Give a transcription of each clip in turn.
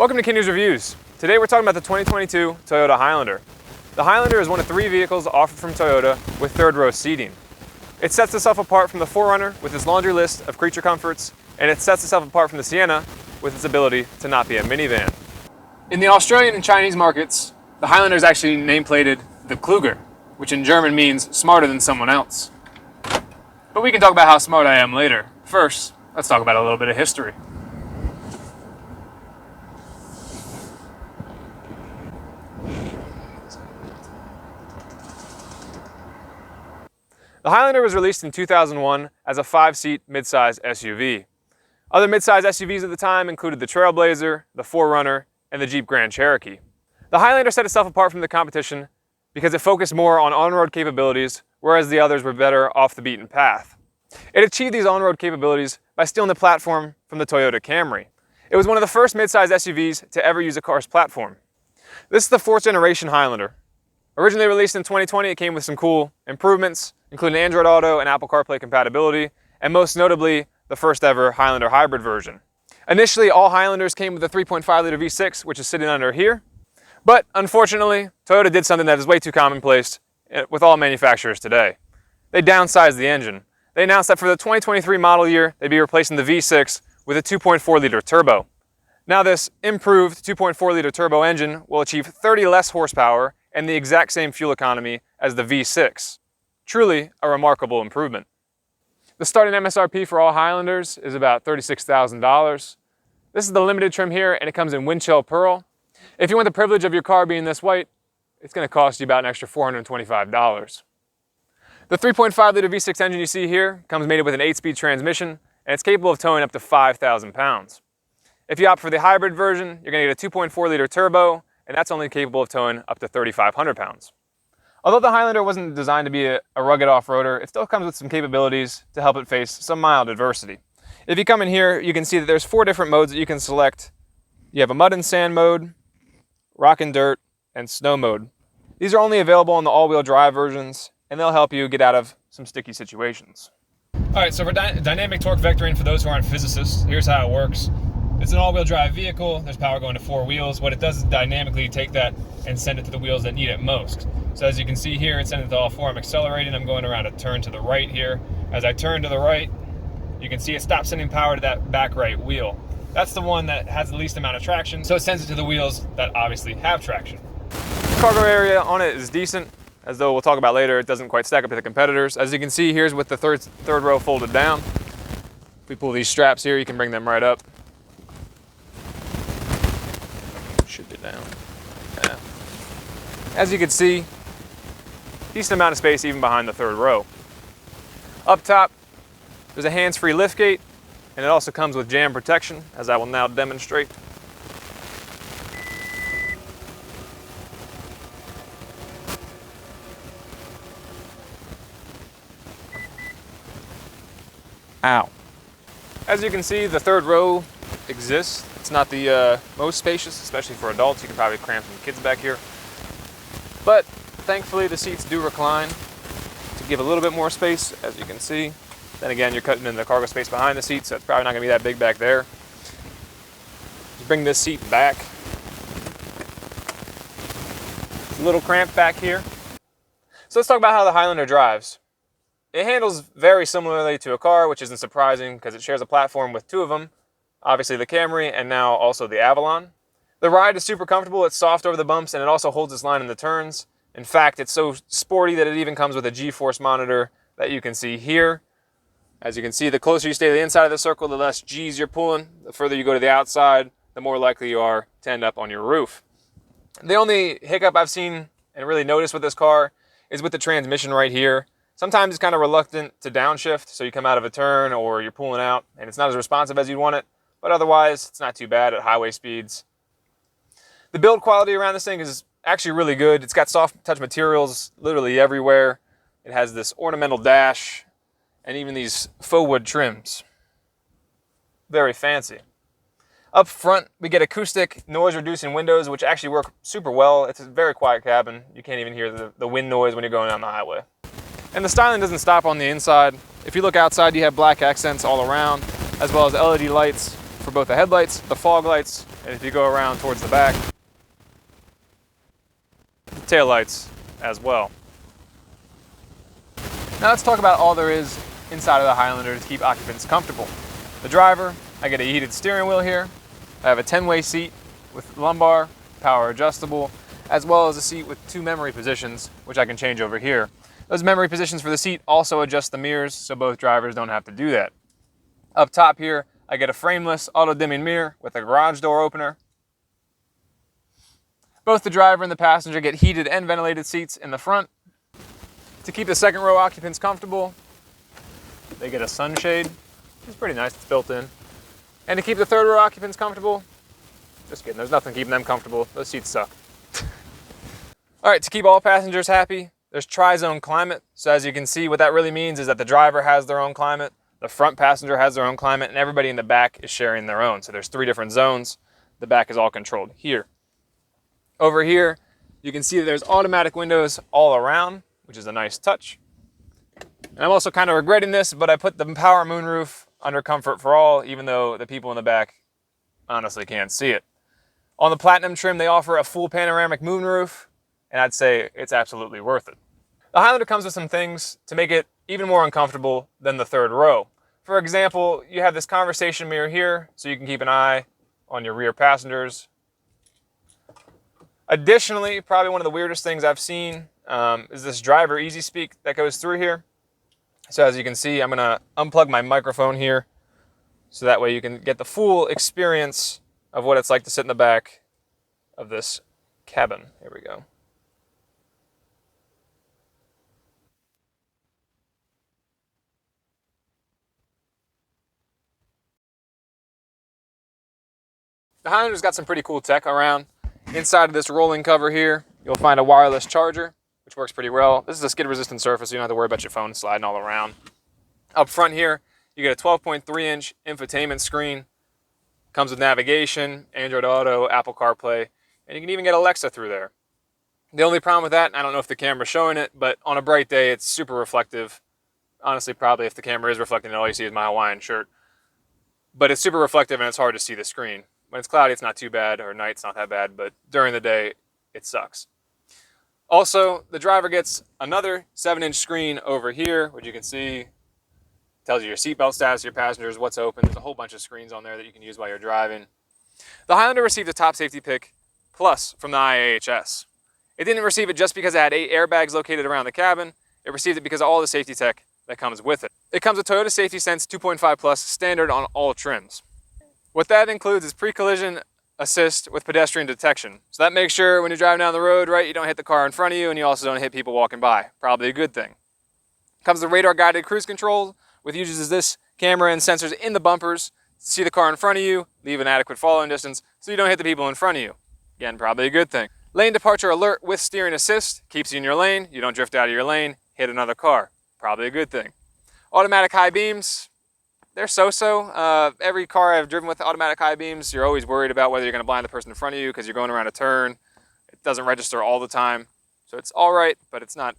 Welcome to Kenny's Reviews. Today we're talking about the 2022 Toyota Highlander. The Highlander is one of 3 vehicles offered from Toyota with third row seating. It sets itself apart from the 4Runner with its laundry list of creature comforts, and it sets itself apart from the Sienna with its ability to not be a minivan. In the Australian and Chinese markets, the Highlander is actually nameplated the Kluger, which in German means smarter than someone else. But we can talk about how smart I am later. First, let's talk about a little bit of history. The Highlander was released in 2001 as a 5-seat midsize SUV. Other midsize SUVs at the time included the Trailblazer, the 4Runner, and the Jeep Grand Cherokee. The Highlander set itself apart from the competition because it focused more on on-road capabilities, whereas the others were better off the beaten path. It achieved these on-road capabilities by stealing the platform from the Toyota Camry. It was one of the first midsize SUVs to ever use a car's platform. This is the 4th generation Highlander. Originally released in 2020, it came with some cool improvements, including Android Auto and Apple CarPlay compatibility, and most notably, the first ever Highlander hybrid version. Initially, all Highlanders came with a 3.5-liter V6, which is sitting under here. But unfortunately, Toyota did something that is way too commonplace with all manufacturers today. They downsized the engine. They announced that for the 2023 model year, they'd be replacing the V6 with a 2.4-liter turbo. Now this improved 2.4-liter turbo engine will achieve 30 less horsepower and the exact same fuel economy as the V6. Truly a remarkable improvement. The starting MSRP for all Highlanders is about $36,000. This is the limited trim here, and it comes in windshell pearl. If you want the privilege of your car being this white, it's going to cost you about an extra $425. The 3.5-liter V6 engine you see here comes mated with an 8-speed transmission, and it's capable of towing up to 5,000 pounds. If you opt for the hybrid version, you're going to get a 2.4-liter turbo, and that's only capable of towing up to 3,500 pounds. Although the Highlander wasn't designed to be a rugged off-roader, it still comes with some capabilities to help it face some mild adversity. If you come in here, you can see that there's 4 different modes that you can select. You have a mud and sand mode, rock and dirt, and snow mode. These are only available on the all-wheel drive versions, and they'll help you get out of some sticky situations. All right, so for dynamic torque vectoring, for those who aren't physicists, here's how it works. It's an all-wheel drive vehicle. There's power going to 4 wheels. What it does is dynamically take that and send it to the wheels that need it most. So as you can see here, it's sending it to all 4. I'm accelerating. I'm going around a turn to the right here. As I turn to the right, you can see it stops sending power to that back right wheel. That's the one that has the least amount of traction, so it sends it to the wheels that obviously have traction. The cargo area on it is decent. As though we'll talk about later, it doesn't quite stack up to the competitors. As you can see, here's with the third row folded down. If we pull these straps here, you can bring them right up. Should be down. Yeah. As you can see, decent amount of space even behind the 3rd row. Up top, there's a hands-free liftgate, and it also comes with jam protection, as I will now demonstrate. Ow. As you can see, the 3rd row exists. It's not the most spacious, especially for adults. You can probably cram some kids back here. But thankfully, the seats do recline to give a little bit more space, as you can see. Then again, you're cutting in the cargo space behind the seat, so it's probably not going to be that big back there. Just bring this seat back. It's a little cramped back here. So let's talk about how the Highlander drives. It handles very similarly to a car, which isn't surprising because it shares a platform with 2 of them. Obviously the Camry and now also the Avalon. The ride is super comfortable. It's soft over the bumps, and it also holds its line in the turns. In fact, it's so sporty that it even comes with a G-force monitor that you can see here. As you can see, the closer you stay to the inside of the circle, the less G's you're pulling. The further you go to the outside, the more likely you are to end up on your roof. The only hiccup I've seen and really noticed with this car is with the transmission right here. Sometimes it's kind of reluctant to downshift, so you come out of a turn or you're pulling out and it's not as responsive as you'd want it, but otherwise it's not too bad at highway speeds. The build quality around this thing is actually really good. It's got soft touch materials literally everywhere. It has this ornamental dash and even these faux wood trims. Very fancy. Up front, we get acoustic noise-reducing windows, which actually work super well. It's a very quiet cabin. You can't even hear the wind noise when you're going down the highway. And the styling doesn't stop on the inside. If you look outside, you have black accents all around, as well as LED lights for both the headlights, the fog lights, And if you go around towards the back, the taillights as well. Now let's talk about all there is inside of the Highlander to keep occupants comfortable. The driver, I get a heated steering wheel here. I have a 10-way seat with lumbar, power adjustable, as well as a seat with 2 memory positions, which I can change over here. Those memory positions for the seat also adjust the mirrors, so both drivers don't have to do that. Up top here, I get a frameless auto-dimming mirror with a garage door opener. Both the driver and the passenger get heated and ventilated seats in the front. To keep the second row occupants comfortable, they get a sunshade. It's pretty nice, it's built in. And to keep the third row occupants comfortable, just kidding, there's nothing keeping them comfortable. Those seats suck. All right, to keep all passengers happy, there's tri-zone climate. So as you can see, what that really means is that the driver has their own climate, the front passenger has their own climate, and everybody in the back is sharing their own. So there's 3 different zones. The back is all controlled here. Over here, you can see that there's automatic windows all around, which is a nice touch. And I'm also kind of regretting this, but I put the power moonroof under comfort for all, even though the people in the back honestly can't see it. On the Platinum trim, they offer a full panoramic moonroof, and I'd say it's absolutely worth it. The Highlander comes with some things to make it even more uncomfortable than the third row. For example, you have this conversation mirror here, so you can keep an eye on your rear passengers. Additionally, probably one of the weirdest things I've seen is this driver easy speak that goes through here. So as you can see, I'm gonna unplug my microphone here, so that way you can get the full experience of what it's like to sit in the back of this cabin. Here we go. The Highlander's got some pretty cool tech around. Inside of this rolling cover here, you'll find a wireless charger, which works pretty well. This is a skid-resistant surface, so you don't have to worry about your phone sliding all around. Up front here, you get a 12.3-inch infotainment screen. Comes with navigation, Android Auto, Apple CarPlay, and you can even get Alexa through there. The only problem with that, and I don't know if the camera's showing it, but on a bright day, it's super reflective. Honestly, probably if the camera is reflecting it, all you see is my Hawaiian shirt. But it's super reflective and it's hard to see the screen. When it's cloudy, it's not too bad, or night, it's not that bad, but during the day, it sucks. Also, the driver gets another 7-inch screen over here, which you can see tells you your seatbelt status, your passengers, what's open. There's a whole bunch of screens on there that you can use while you're driving. The Highlander received a top safety pick plus from the IAHS. It didn't receive it just because it had 8 airbags located around the cabin. It received it because of all the safety tech that comes with it. It comes with Toyota Safety Sense 2.5 Plus standard on all trims. What that includes is pre-collision assist with pedestrian detection. So that makes sure when you're driving down the road, right, you don't hit the car in front of you and you also don't hit people walking by. Probably a good thing. Comes with radar guided cruise control, which uses this camera and sensors in the bumpers to see the car in front of you, leave an adequate following distance so you don't hit the people in front of you. Again, probably a good thing. Lane departure alert with steering assist keeps you in your lane. You don't drift out of your lane, hit another car. Probably a good thing. Automatic high beams, they're so-so. Every car I've driven with automatic high beams, you're always worried about whether you're going to blind the person in front of you because you're going around a turn. It doesn't register all the time. So it's all right, but it's not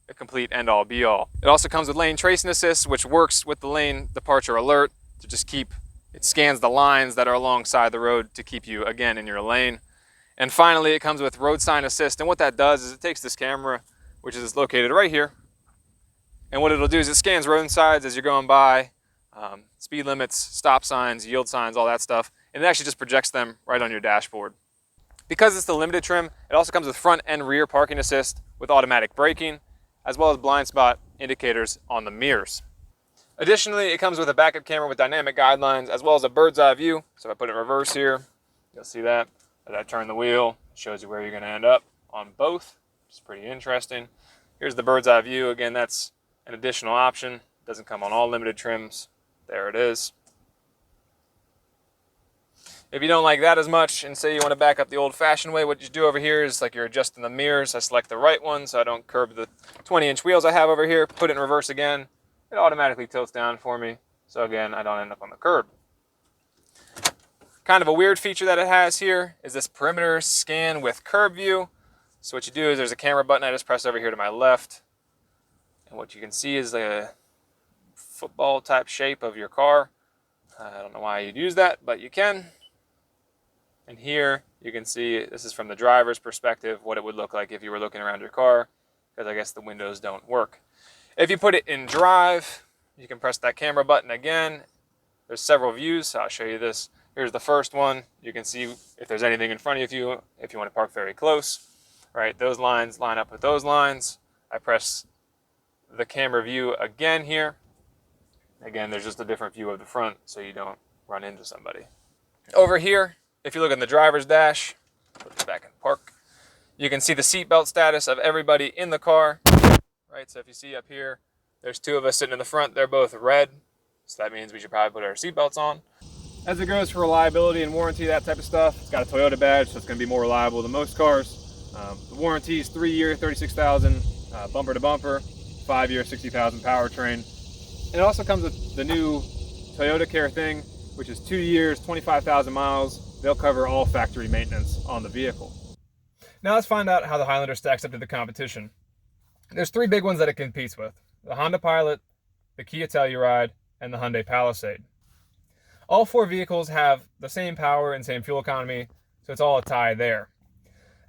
a complete end-all be-all. It also comes with lane tracing assist, which works with the lane departure alert to just keep, it scans the lines that are alongside the road to keep you, again, in your lane. And finally, it comes with road sign assist. And what that does is it takes this camera, which is located right here, and what it'll do is it scans road signs as you're going by, speed limits, stop signs, yield signs, all that stuff, and it actually just projects them right on your dashboard. Because it's the limited trim, it also comes with front and rear parking assist with automatic braking, as well as blind spot indicators on the mirrors. Additionally, it comes with a backup camera with dynamic guidelines, as well as a bird's eye view. So if I put it in reverse here, you'll see that. As I turn the wheel, it shows you where you're going to end up on both, which is pretty interesting. Here's the bird's eye view. Again, that's an additional option. It doesn't come on all limited trims. There it is. If you don't like that as much and say you want to back up the old-fashioned way, what you do over here is like you're adjusting the mirrors. I select the right one so I don't curb the 20-inch wheels I have over here. Put it in reverse again. It automatically tilts down for me. So again, I don't end up on the curb. Kind of a weird feature that it has here is this perimeter scan with curb view. So what you do is there's a camera button I just press over here to my left. And what you can see is a football type shape of your car. I don't know why you'd use that, but you can. And here you can see, this is from the driver's perspective, what it would look like if you were looking around your car, because I guess the windows don't work. If you put it in drive, you can press that camera button again. There's several views, so I'll show you this. Here's the first one. You can see if there's anything in front of you, if you want to park very close, right? Those lines line up with those lines. I press the camera view again here. Again, there's just a different view of the front so you don't run into somebody. Over here, if you look in the driver's dash, put this back in park, you can see the seatbelt status of everybody in the car, right? So if you see up here, there's two of us sitting in the front. They're both red, so that means we should probably put our seatbelts on. As it goes for reliability and warranty, that type of stuff, it's got a Toyota badge, so it's going to be more reliable than most cars. The warranty is 3-year, 36,000 bumper to bumper, 5-year, 60,000 powertrain. And it also comes with the new Toyota Care thing, which is 2 years, 25,000 miles. They'll cover all factory maintenance on the vehicle. Now let's find out how the Highlander stacks up to the competition. There's 3 big ones that it competes with: the Honda Pilot, the Kia Telluride, and the Hyundai Palisade. All 4 vehicles have the same power and same fuel economy, so it's all a tie there.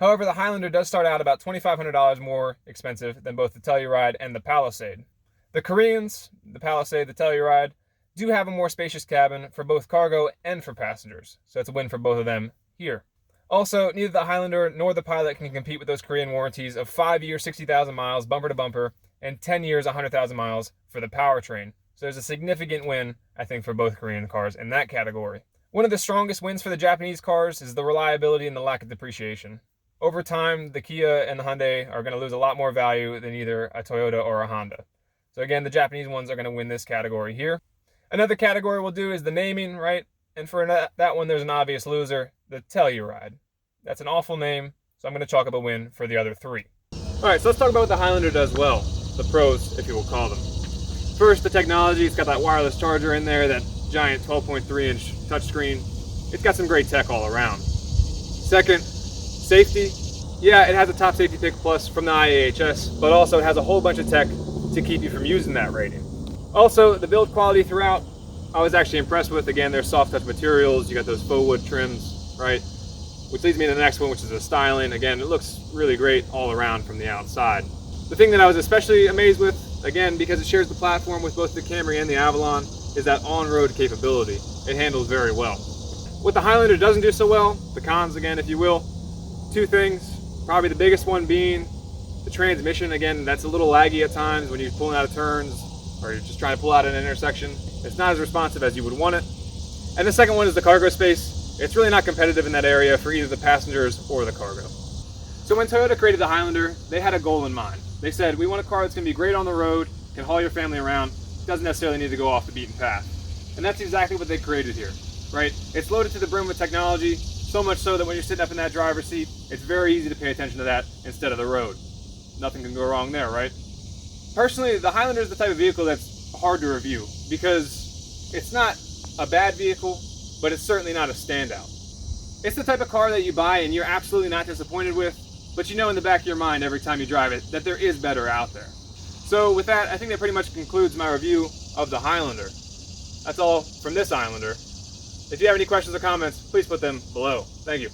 However, the Highlander does start out about $2,500 more expensive than both the Telluride and the Palisade. The Koreans, the Palisade, the Telluride, do have a more spacious cabin for both cargo and for passengers, so it's a win for both of them here. Also, neither the Highlander nor the Pilot can compete with those Korean warranties of 5 years, 60,000 miles, bumper to bumper, and 10 years, 100,000 miles for the powertrain. So there's a significant win, I think, for both Korean cars in that category. One of the strongest wins for the Japanese cars is the reliability and the lack of depreciation. Over time, the Kia and the Hyundai are going to lose a lot more value than either a Toyota or a Honda. So again, the Japanese ones are going to win this category here. Another category we'll do is the naming, right? And for that one, there's an obvious loser, the Telluride. That's an awful name, so I'm going to chalk up a win for the other 3. All right, so let's talk about what the Highlander does well, the pros, if you will call them. First, the technology. It's got that wireless charger in there, that giant 12.3-inch touchscreen. It's got some great tech all around. Second, safety. Yeah, it has a top safety pick plus from the IAHS, but also it has a whole bunch of tech to keep you from using that rating. Also, the build quality throughout, I was actually impressed with. Again, there's soft touch materials. You got those faux wood trims, right? Which leads me to the next one, which is the styling. Again, it looks really great all around from the outside. The thing that I was especially amazed with, again, because it shares the platform with both the Camry and the Avalon, is that on-road capability. It handles very well. What the Highlander doesn't do so well, the cons again, if you will, 2 things. Probably the biggest one being the transmission. Again, that's a little laggy at times when you're pulling out of turns or you're just trying to pull out an intersection. It's not as responsive as you would want it. And the second one is the cargo space. It's really not competitive in that area for either the passengers or the cargo. So when Toyota created the Highlander, they had a goal in mind. They said, we want a car that's going to be great on the road, can haul your family around, doesn't necessarily need to go off the beaten path. And that's exactly what they created here, right? It's loaded to the brim with technology, so much so that when you're sitting up in that driver's seat, it's very easy to pay attention to that instead of the road. Nothing can go wrong there, right? Personally, the Highlander is the type of vehicle that's hard to review because it's not a bad vehicle, but it's certainly not a standout. It's the type of car that you buy and you're absolutely not disappointed with, but you know in the back of your mind every time you drive it that there is better out there. So with that, I think that pretty much concludes my review of the Highlander. That's all from this Highlander. If you have any questions or comments, please put them below. Thank you.